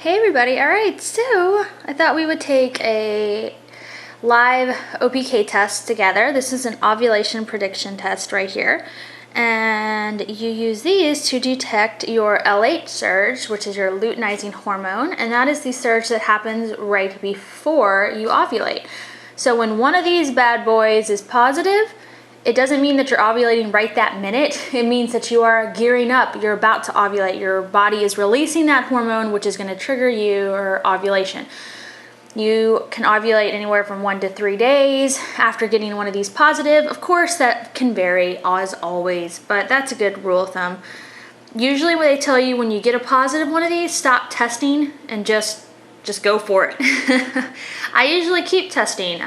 Hey everybody, alright, so I thought we would take a live OPK test together. This is an ovulation prediction test right here. And you use these to detect your LH surge, which is your luteinizing hormone, and that is the surge that happens right before you ovulate. So when one of these bad boys is positive, it doesn't mean that you're ovulating right that minute. It means that you are gearing up. You're about to ovulate. Your body is releasing that hormone, which is going to trigger your ovulation. You can ovulate anywhere from 1 to 3 days after getting one of these positive. Of course, that can vary as always, but that's a good rule of thumb. Usually what they tell you when you get a positive one of these, stop testing and just go for it. I usually keep testing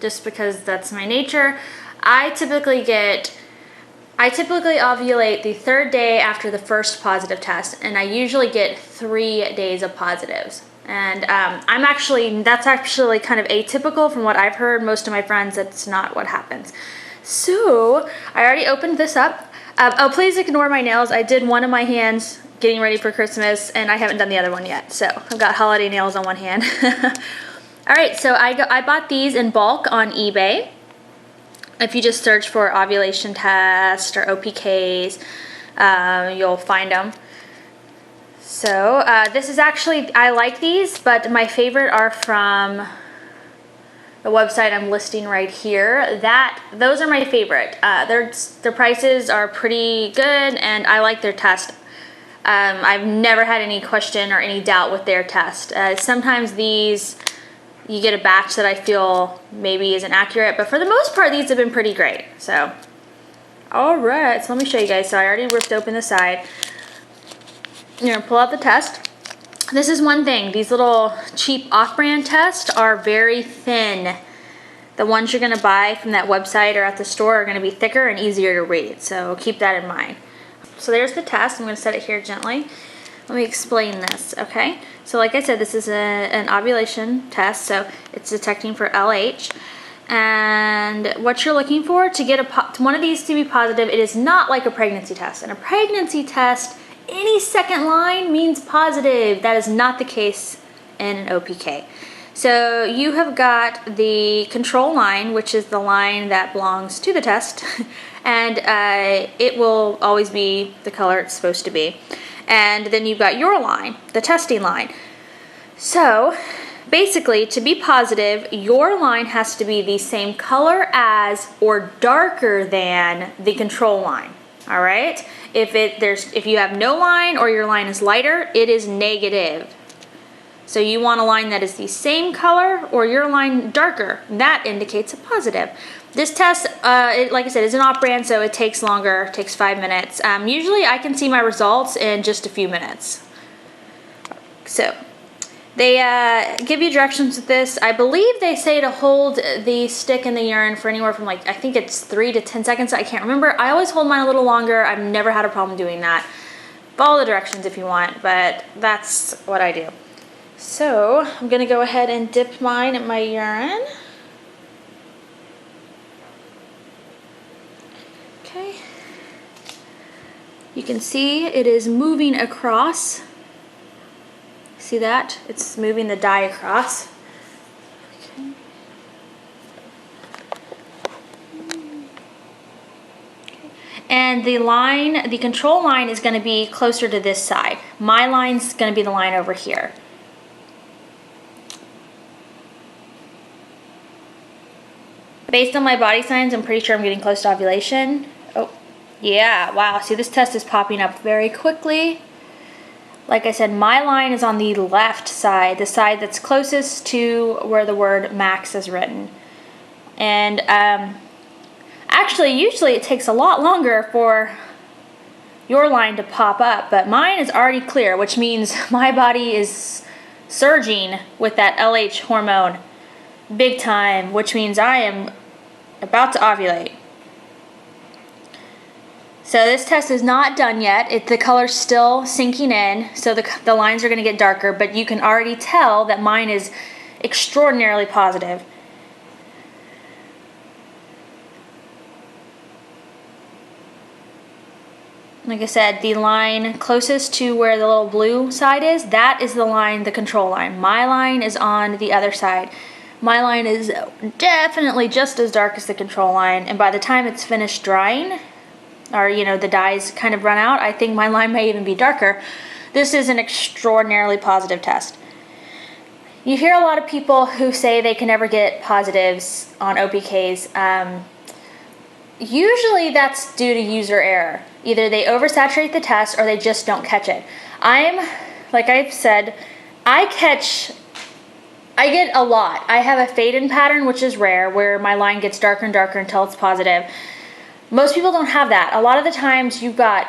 just because that's my nature. I typically ovulate the 3rd day after the first positive test, and I usually get 3 days of positives. And that's actually kind of atypical from what I've heard. Most of my friends, that's not what happens. So I already opened this up. Oh, please ignore my nails. I did one of my hands getting ready for Christmas, and I haven't done the other one yet. So I've got holiday nails on one hand. All right, so I bought these in bulk on eBay. If you just search for ovulation test or OPKs, you'll find them. So this is actually, I like these, but my favorite are from the website I'm listing right here. Those are my favorite. Their prices are pretty good, and I like their test. I've never had any question or any doubt with their test. Sometimes these, you get a batch that I feel maybe isn't accurate, but for the most part, these have been pretty great. So, all right, so let me show you guys. So I already ripped open the side. You're gonna pull out the test. This is one thing. These little cheap off-brand tests are very thin. The ones you're gonna buy from that website or at the store are gonna be thicker and easier to read. So keep that in mind. So there's the test. I'm gonna set it here gently. Let me explain this, okay? So like I said, this is an ovulation test, so it's detecting for LH. And what you're looking for to get one of these to be positive, it is not like a pregnancy test. In a pregnancy test, any second line means positive. That is not the case in an OPK. So you have got the control line, which is the line that belongs to the test, and it will always be the color it's supposed to be. And then you've got your line, the testing line. So basically, to be positive, your line has to be the same color as or darker than the control line. All right? If you have no line or your line is lighter, it is negative. So you want a line that is the same color or your line darker. That indicates a positive. This test, like I said, is an off-brand, so it takes longer. It takes 5 minutes. Usually I can see my results in just a few minutes. So they give you directions with this. I believe they say to hold the stick in the urine for anywhere from I think it's 3 to 10 seconds. I can't remember. I always hold mine a little longer. I've never had a problem doing that. Follow the directions if you want, but that's what I do. So I'm gonna go ahead and dip mine in my urine. Okay. You can see it is moving across. See that? It's moving the dye across. Okay. And the control line is gonna be closer to this side. My line's gonna be the line over here. Based on my body signs, I'm pretty sure I'm getting close to ovulation. Oh, yeah, wow. See, this test is popping up very quickly. Like I said, my line is on the left side, the side that's closest to where the word max is written. And actually, usually it takes a lot longer for your line to pop up, but mine is already clear, which means my body is surging with that LH hormone big time, which means I am about to ovulate. So this test is not done yet. The color's still sinking in, so the lines are going to get darker, but you can already tell that mine is extraordinarily positive. Like I said, the line closest to where the little blue side is, that is the line, the control line. My line is on the other side. My line is definitely just as dark as the control line, and by the time it's finished drying, or the dyes kind of run out, I think my line may even be darker. This is an extraordinarily positive test. You hear a lot of people who say they can never get positives on OPKs. Usually that's due to user error. Either they oversaturate the test or they just don't catch it. Like I've said, I get a lot. I have a fade-in pattern, which is rare, where my line gets darker and darker until it's positive. Most people don't have that. A lot of the times you've got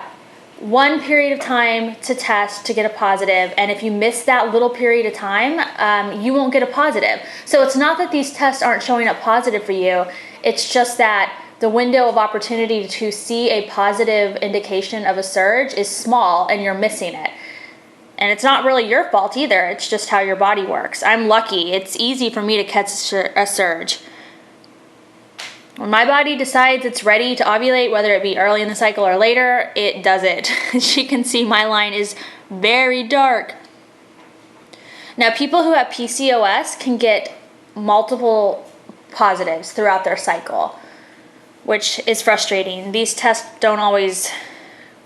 one period of time to test to get a positive, and if you miss that little period of time, you won't get a positive. So it's not that these tests aren't showing up positive for you, it's just that the window of opportunity to see a positive indication of a surge is small and you're missing it. And it's not really your fault either, it's just how your body works. I'm lucky, it's easy for me to catch a surge. When my body decides it's ready to ovulate, whether it be early in the cycle or later, it does it. As you can see, my line is very dark. Now, people who have PCOS can get multiple positives throughout their cycle, which is frustrating. These tests don't always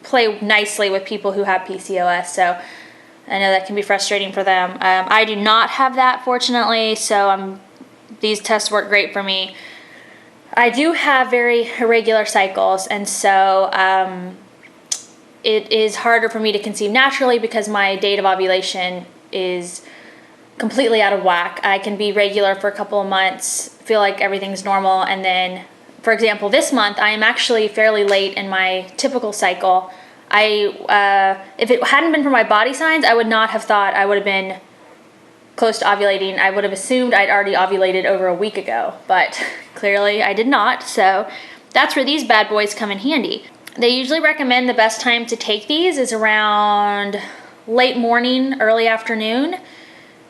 play nicely with people who have PCOS, so I know that can be frustrating for them. I do not have that, fortunately, so these tests work great for me. I do have very irregular cycles, and so it is harder for me to conceive naturally because my date of ovulation is completely out of whack. I can be regular for a couple of months, feel like everything's normal, and then, for example, this month, I am actually fairly late in my typical cycle. If it hadn't been for my body signs, I would not have thought I would have been close to ovulating. I would have assumed I'd already ovulated over a week ago, but clearly I did not, so that's where these bad boys come in handy. They usually recommend the best time to take these is around late morning, early afternoon.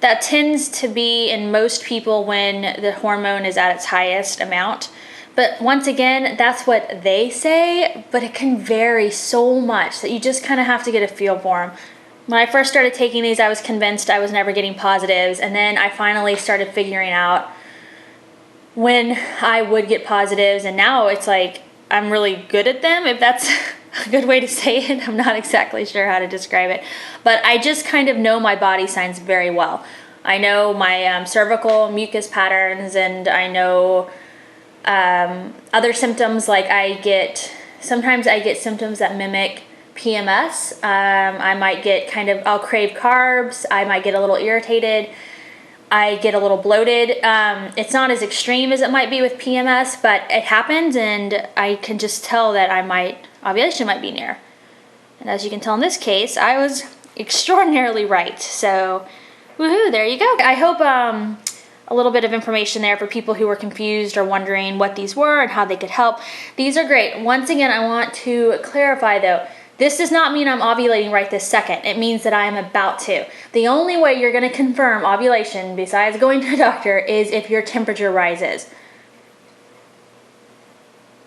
That tends to be in most people when the hormone is at its highest amount. But once again, that's what they say, but it can vary so much that you just kind of have to get a feel for them. When I first started taking these, I was convinced I was never getting positives, and then I finally started figuring out when I would get positives, and now it's like I'm really good at them, if that's a good way to say it. I'm not exactly sure how to describe it, but I just kind of know my body signs very well. I know my cervical mucus patterns, and I know other symptoms, like sometimes I get symptoms that mimic PMS. I might get I'll crave carbs, I might get a little irritated, I get a little bloated. It's not as extreme as it might be with PMS, but it happens, and I can just tell that ovulation might be near. And as you can tell in this case, I was extraordinarily right. So, woohoo, there you go. I hope a little bit of information there for people who were confused or wondering what these were and how they could help. These are great. Once again, I want to clarify though, this does not mean I'm ovulating right this second. It means that I am about to. The only way you're going to confirm ovulation, besides going to a doctor, is if your temperature rises.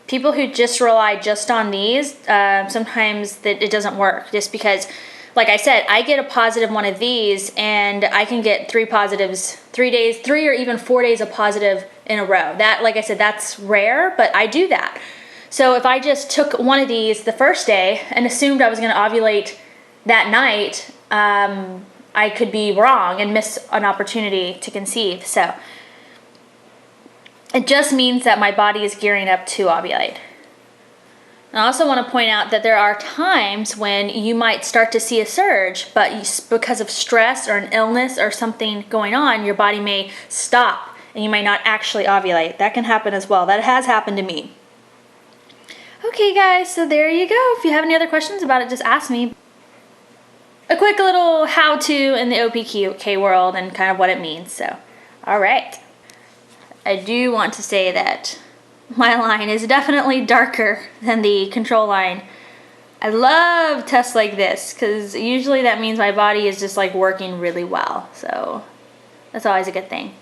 People who just rely just on these, sometimes it doesn't work, just because, like I said, I get a positive one of these, and I can get 3 positives, 3 or even 4 days of positive in a row. That, like I said, that's rare, but I do that. So if I just took one of these the first day and assumed I was going to ovulate that night, I could be wrong and miss an opportunity to conceive. So it just means that my body is gearing up to ovulate. I also want to point out that there are times when you might start to see a surge, but because of stress or an illness or something going on, your body may stop and you might not actually ovulate. That can happen as well. That has happened to me. Okay guys, so there you go. If you have any other questions about it, just ask me. A quick little how-to in the OPK world and kind of what it means. So, all right. I do want to say that my line is definitely darker than the control line. I love tests like this because usually that means my body is just like working really well. So that's always a good thing.